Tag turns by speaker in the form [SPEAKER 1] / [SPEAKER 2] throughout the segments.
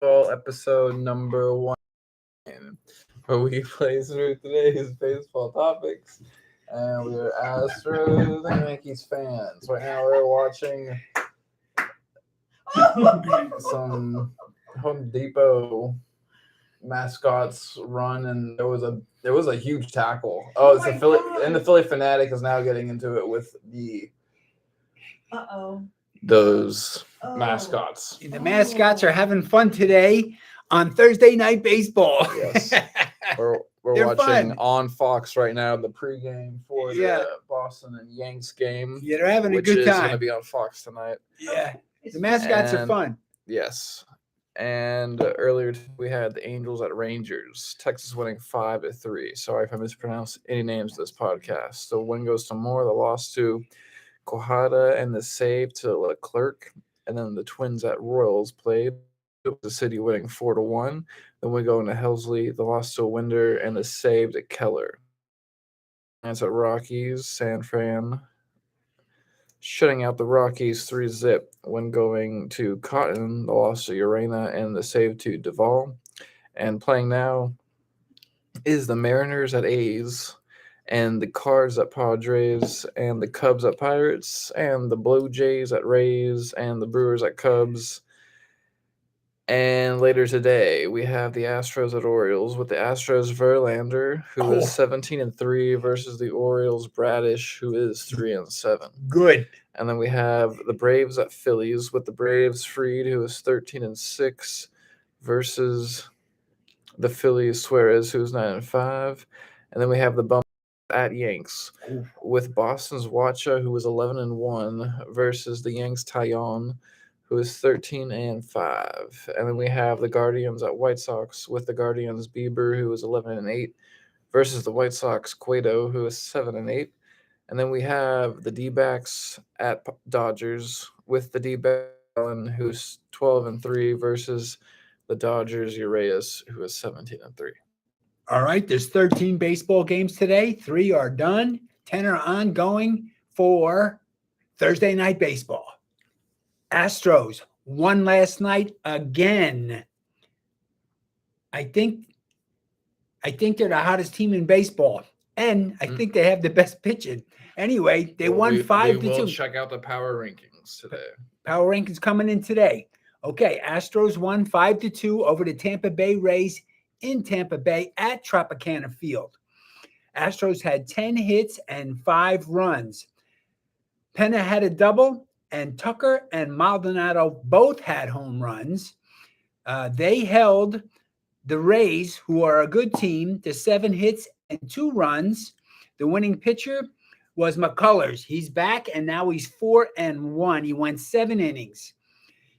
[SPEAKER 1] Baseball episode number 1, where we play through today's baseball topics. And we're Astros and Yankees fans. Right now, we're watching some Home Depot mascots run, and there was a huge tackle. Oh, it's the Philly, and the Philly Fanatic is now getting into it with those mascots.
[SPEAKER 2] The mascots are having fun today on Thursday Night Baseball.
[SPEAKER 1] Yes. We're
[SPEAKER 2] They're
[SPEAKER 1] watching
[SPEAKER 2] fun.
[SPEAKER 1] on Fox right now the pregame for
[SPEAKER 2] Yeah.
[SPEAKER 1] the Boston and Yanks game,
[SPEAKER 2] Yeah, they're having a
[SPEAKER 1] which
[SPEAKER 2] good
[SPEAKER 1] is going to
[SPEAKER 2] time.
[SPEAKER 1] be on Fox tonight.
[SPEAKER 2] Yeah, the mascots are
[SPEAKER 1] And-
[SPEAKER 2] fun.
[SPEAKER 1] Yes. And earlier we had the Angels at Rangers. Texas winning 5-3. Sorry if I mispronounced any names this podcast. The win goes to Moore. The loss to Quijada, and the save to Leclerc. And then the Twins at Royals played. The City winning 4-1. Then we go into Helsley. The loss to Winder and the save to Keller. And at Rockies, San Fran shutting out the Rockies 3-0 when going to Cotton, the loss to Urena, and the save to Duvall. And playing now is the Mariners at A's, and the Cards at Padres, and the Cubs at Pirates, and the Blue Jays at Rays, and the Brewers at Cubs. And later today, we have the Astros at Orioles with the Astros Verlander, who is 17-3, versus the Orioles Bradish, who is 3-7.
[SPEAKER 2] Good.
[SPEAKER 1] And then we have the Braves at Phillies with the Braves Fried, who is 13-6, versus the Phillies Suarez, who is 9-5. And then we have the Bum at Yanks with Boston's Wacha, who is 11-1, versus the Yanks Taillon, who is 13-5. And then we have the Guardians at White Sox with the Guardians Bieber, who is 11-8, versus the White Sox Cueto, who is 7-8. And then we have the D-backs at Dodgers with the D-back Allen, who's 12-3, versus the Dodgers Urias, who is 17-3.
[SPEAKER 2] All right, there's 13 baseball games today. 3 are done. 10 are ongoing for Thursday Night Baseball. Astros won last night again. I think they're the hottest team in baseball, and I think they have the best pitching. Anyway, they won 5-2.
[SPEAKER 1] We will check out the power rankings today.
[SPEAKER 2] Power rankings coming in today. Okay, Astros won 5-2 over the Tampa Bay Rays in Tampa Bay at Tropicana Field. Astros had 10 hits and 5 runs. Pena had a double, and Tucker and Maldonado both had home runs. They held the Rays, who are a good team, to 7 hits and 2 runs. The winning pitcher was McCullers. He's back, and now he's 4-1. He went 7 innings.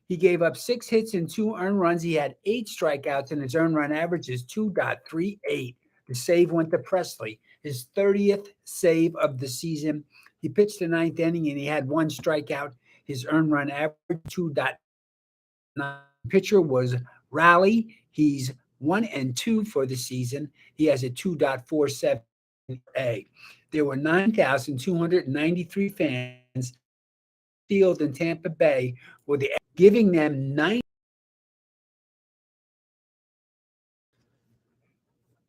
[SPEAKER 2] He gave up 6 hits and 2 earned runs. He had 8 strikeouts, and his earned run average is 2.38. The save went to Presley, his 30th save of the season. He pitched the 9th inning, and he had 1 strikeout. His earned run average 2.9. Pitcher was Raleigh. He's 1-2 for the season. He has a 2.47 A. There were 9,293 fans field in Tampa Bay, with the giving them 9.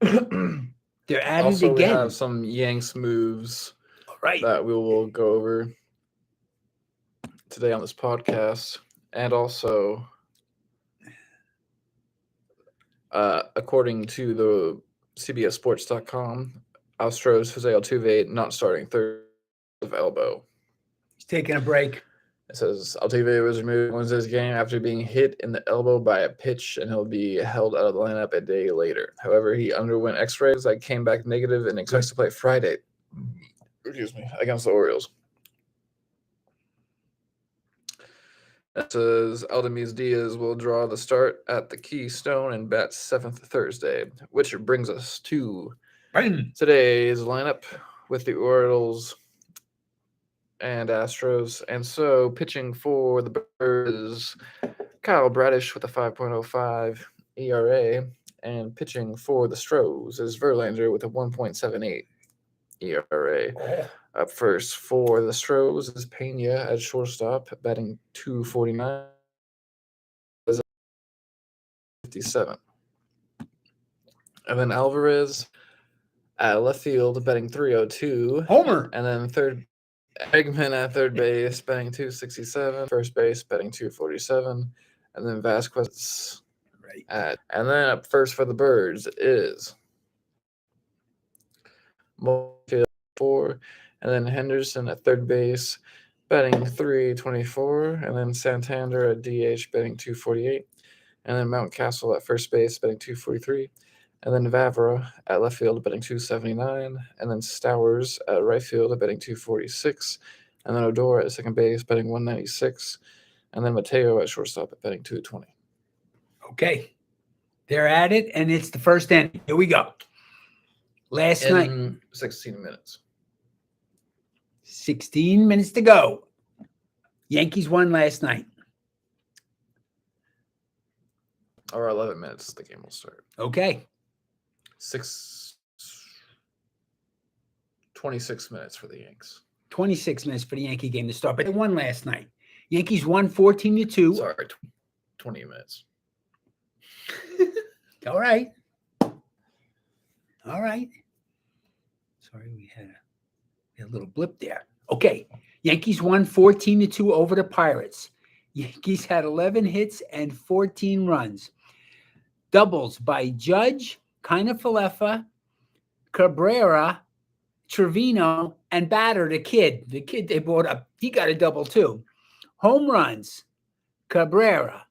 [SPEAKER 2] They're at
[SPEAKER 1] Also,
[SPEAKER 2] it again.
[SPEAKER 1] we have some Yanks moves
[SPEAKER 2] Right.
[SPEAKER 1] that we will go over today on this podcast. And also, according to the CBSSports.com, Astros Jose Altuve not starting third of elbow.
[SPEAKER 2] He's taking a break.
[SPEAKER 1] It says Altuve was removed Wednesday's game after being hit in the elbow by a pitch, and he'll be held out of the lineup a day later. However, he underwent X-rays that came back negative and expects to play Friday. Against the Orioles. It says Aldemez Diaz will draw the start at the Keystone and bat 7th Thursday, which brings us to today's lineup with the Orioles and Astros. And so pitching for the Birds, Kyle Bradish with a 5.05 ERA, and pitching for the Stros is Verlander with a 1.78 ERA. Up first for the Stros is Pena at shortstop, batting 249. 257. And then Alvarez at left field betting 302.
[SPEAKER 2] Homer.
[SPEAKER 1] And then Eggman at third base betting 267. First base betting 247. And then Vasquez and then up first for the Birds is Mofield 4, and then Henderson at third base betting 324, and then Santander at DH betting 248, and then Mountcastle at first base betting 243, and then Vavra at left field betting 279, and then Stowers at right field betting 246, and then Odor at second base betting 196, and then Mateo at shortstop at betting 220.
[SPEAKER 2] Okay. They're at it, and it's the first inning. Here we go. Last night.
[SPEAKER 1] 16 minutes.
[SPEAKER 2] 16 minutes to go. Yankees won last night.
[SPEAKER 1] Or 11 minutes, the game will start.
[SPEAKER 2] Okay.
[SPEAKER 1] 26 minutes for the Yanks.
[SPEAKER 2] 26 minutes for the Yankee game to start, but they won last night. Yankees won 14-2.
[SPEAKER 1] Sorry, 20 minutes.
[SPEAKER 2] All right. All right. Sorry, we had a little blip there. Okay. Yankees won 14-2 over the Pirates. Yankees had 11 hits and 14 runs. Doubles by Judge, Kiner-Falefa, Cabrera, Trevino, and Batter, the kid. The kid they brought up, he got a double too. Home runs, Cabrera,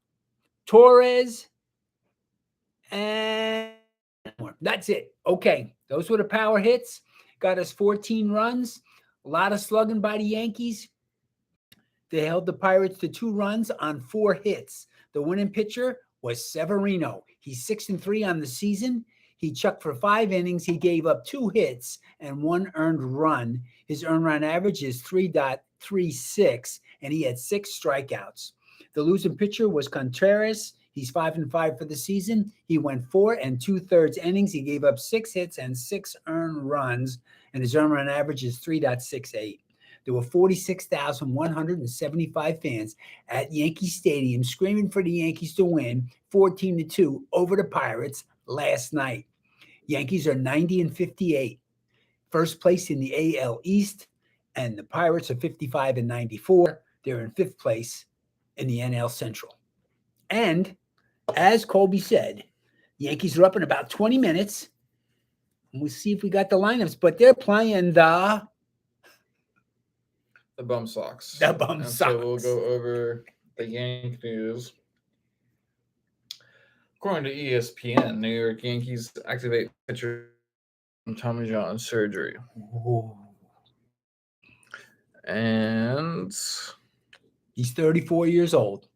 [SPEAKER 2] Torres, and more. That's it. Okay. Those were the power hits. Got us 14 runs. A lot of slugging by the Yankees. They held the Pirates to 2 runs on 4 hits. The winning pitcher was Severino. He's 6-3 on the season. He chucked for 5 innings. He gave up 2 hits and 1 earned run. His earned run average is 3.36, and he had 6 strikeouts. The losing pitcher was Contreras. He's 5-5 for the season. He went 4 2/3 innings. He gave up 6 hits and 6 earned runs, and his earned run average is 3.68. There were 46,175 fans at Yankee Stadium screaming for the Yankees to win 14-2 over the Pirates last night. Yankees are 90-58, first place in the AL East, and the Pirates are 55-94. They're in 5th place in the NL Central. And as Colby said, Yankees are up in about 20 minutes. And we'll see if we got the lineups, but they're playing the
[SPEAKER 1] Bum Sox.
[SPEAKER 2] The Bum
[SPEAKER 1] and
[SPEAKER 2] Sox.
[SPEAKER 1] So we'll go over the Yankee news. According to ESPN, New York Yankees activate pitcher Tommy John surgery.
[SPEAKER 2] Ooh.
[SPEAKER 1] And
[SPEAKER 2] He's 34 years old.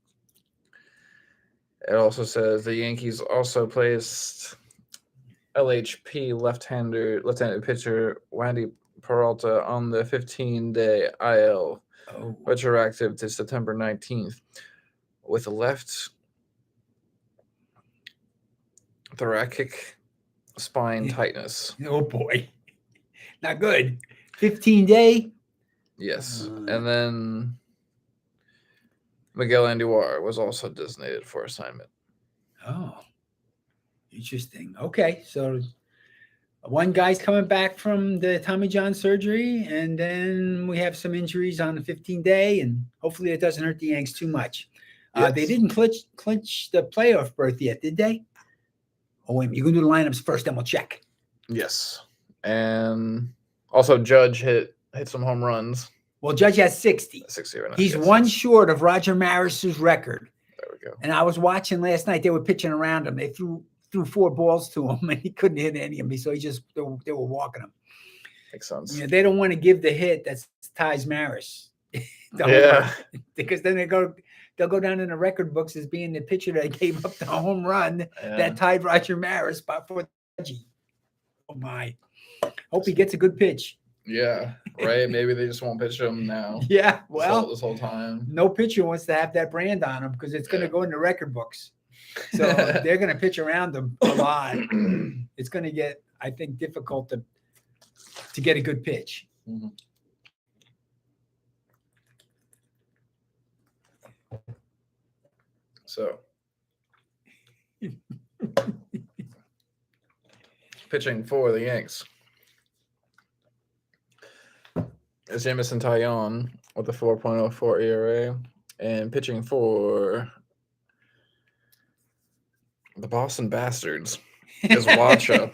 [SPEAKER 1] It also says the Yankees also placed LHP left-handed pitcher Wandy Peralta on the 15-day IL, retroactive to September 19th, with a left thoracic spine tightness.
[SPEAKER 2] Oh, boy. Not good. 15-day?
[SPEAKER 1] Yes. And then Miguel Andujar was also designated for assignment.
[SPEAKER 2] Oh, interesting. Okay, so one guy's coming back from the Tommy John surgery, and then we have some injuries on the 15-day, and hopefully it doesn't hurt the Yanks too much.
[SPEAKER 1] Yes.
[SPEAKER 2] They didn't clinch the playoff berth yet, did they? Oh, wait, you can do the lineups first, then we'll check.
[SPEAKER 1] Yes. And also Judge hit some home runs.
[SPEAKER 2] Well, Judge has 60.
[SPEAKER 1] 60 right now.
[SPEAKER 2] He's
[SPEAKER 1] yes,
[SPEAKER 2] one short of Roger Maris's record.
[SPEAKER 1] There we go.
[SPEAKER 2] And I was watching last night. They were pitching around him. They threw 4 balls to him, and he couldn't hit any of them. So they were walking him.
[SPEAKER 1] Makes sense.
[SPEAKER 2] You know, they don't want to give the hit that's ties Maris.
[SPEAKER 1] Yeah.
[SPEAKER 2] Because then they'll go down in the record books as being the pitcher that gave up the home run that tied Roger Maris for Judge. Oh my! Hope he gets a good pitch.
[SPEAKER 1] Yeah, right. Maybe they just won't pitch him now.
[SPEAKER 2] Yeah, well,
[SPEAKER 1] this whole time,
[SPEAKER 2] no pitcher wants to have that brand on him because it's going to go in the record books. So they're going to pitch around him a lot. It's going to get, I think, difficult to get a good pitch.
[SPEAKER 1] Mm-hmm. So Pitching for the Yanks is Jameson Taillon with a 4.04 ERA. And pitching for the Boston Bastards is Wacha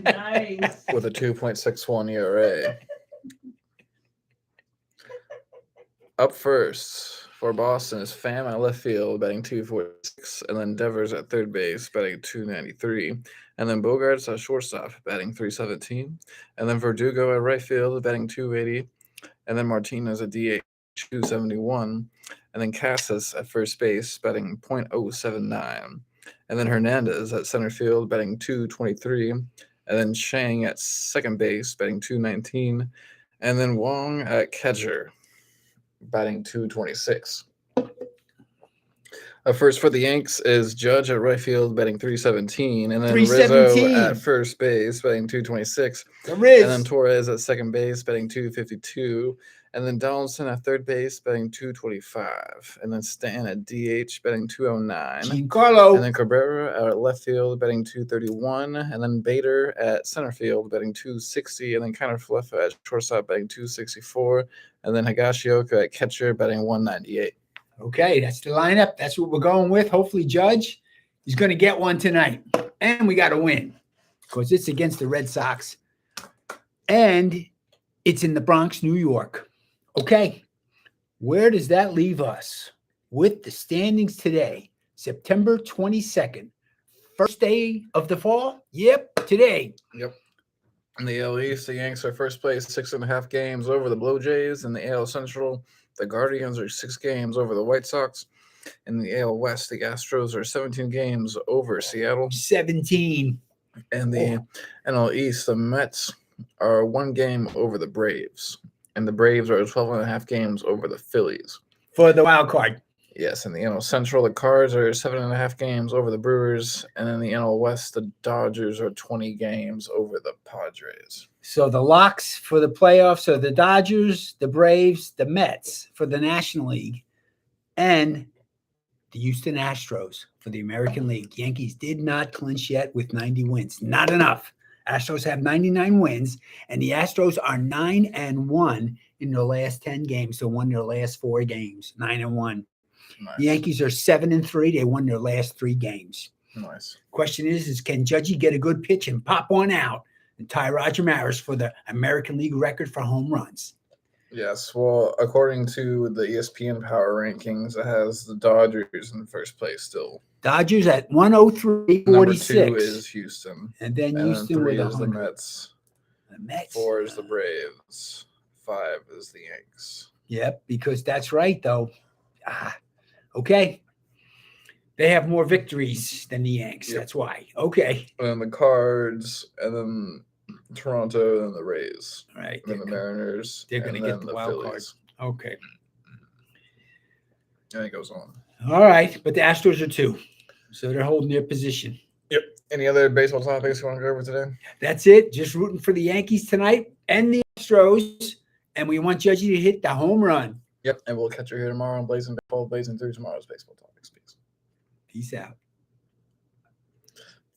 [SPEAKER 3] Nice.
[SPEAKER 1] with a 2.61 ERA. Up first for Boston is Pham at left field, batting 246, and then Devers at third base, batting 293, and then Bogarts at shortstop, batting 317, and then Verdugo at right field, batting 280, and then Martinez at DH, 271, and then Casas at first base, batting .079, and then Hernandez at center field, batting 223, and then Chang at second base, batting 219, and then Wong at catcher, batting 226. First for the Yanks is Judge at right field, batting 317, and then Rizzo
[SPEAKER 2] 317.
[SPEAKER 1] at first base, batting 226,
[SPEAKER 2] The Riz.
[SPEAKER 1] and then Torres at second base, batting 252, and then Donaldson at third base, batting 225, and then Stan at DH, batting 209,
[SPEAKER 2] Giancarlo.
[SPEAKER 1] and then Cabrera at left field, batting 231, and then Bader at center field, batting 260, and then Connor Falefa at shortstop, batting 264, and then Higashioka at catcher, batting 198.
[SPEAKER 2] Okay, that's the lineup. That's what we're going with. Hopefully, Judge is going to get one tonight. And we got to win because it's against the Red Sox. And it's in the Bronx, New York. Okay, where does that leave us with the standings today? September 22nd. First day of the fall? Yep, today.
[SPEAKER 1] Yep. In the AL East, the Yanks are first place, 6.5 games over the Blue Jays. In the AL Central, the Guardians are 6 games over the White Sox. In the AL West, the Astros are 17 games over Seattle.
[SPEAKER 2] 17.
[SPEAKER 1] And the NL East, the Mets are 1 game over the Braves. And the Braves are 12.5 games over the Phillies.
[SPEAKER 2] For the wild card.
[SPEAKER 1] Yes, in the NL Central, the Cards are 7.5 games over the Brewers. And in the NL West, the Dodgers are 20 games over the Padres.
[SPEAKER 2] So the locks for the playoffs are the Dodgers, the Braves, the Mets for the National League, and the Houston Astros for the American League. Yankees did not clinch yet with 90 wins. Not enough. Astros have 99 wins, and the Astros are 9-1 in their last 10 games. They won their last 4 games, 9-1.
[SPEAKER 1] Nice.
[SPEAKER 2] The Yankees are 7-3. They won their last 3 games.
[SPEAKER 1] Nice.
[SPEAKER 2] Question is can Judgy get a good pitch and pop one out and tie Roger Maris for the American League record for home runs?
[SPEAKER 1] Yes, well, according to the ESPN Power Rankings, it has the Dodgers in first place still.
[SPEAKER 2] Dodgers at 103.46.
[SPEAKER 1] Number 2 is Houston.
[SPEAKER 2] And then
[SPEAKER 1] And
[SPEAKER 2] Houston
[SPEAKER 1] then 3
[SPEAKER 2] with
[SPEAKER 1] is the
[SPEAKER 2] 100.
[SPEAKER 1] Mets.
[SPEAKER 2] The Mets.
[SPEAKER 1] 4 is the Braves. 5 is the Yanks.
[SPEAKER 2] Yep, because that's right, though. Okay. They have more victories than the Yanks.
[SPEAKER 1] Yep.
[SPEAKER 2] That's why. Okay.
[SPEAKER 1] And then the Cards, and then Toronto, and then the Rays.
[SPEAKER 2] All right.
[SPEAKER 1] And then the Mariners.
[SPEAKER 2] they're gonna
[SPEAKER 1] and
[SPEAKER 2] get
[SPEAKER 1] then
[SPEAKER 2] the wild card.
[SPEAKER 1] Phillies.
[SPEAKER 2] Okay.
[SPEAKER 1] And it goes on.
[SPEAKER 2] All right. But the Astros are 2. So they're holding their position.
[SPEAKER 1] Yep. Any other baseball topics you want to go over today?
[SPEAKER 2] That's it. Just rooting for the Yankees tonight and the Astros. And we want Judgy to hit the home run.
[SPEAKER 1] Yep. And we'll catch you here tomorrow on Blazing Baseball, Blazing through tomorrow's baseball topics. Peace.
[SPEAKER 2] Peace out.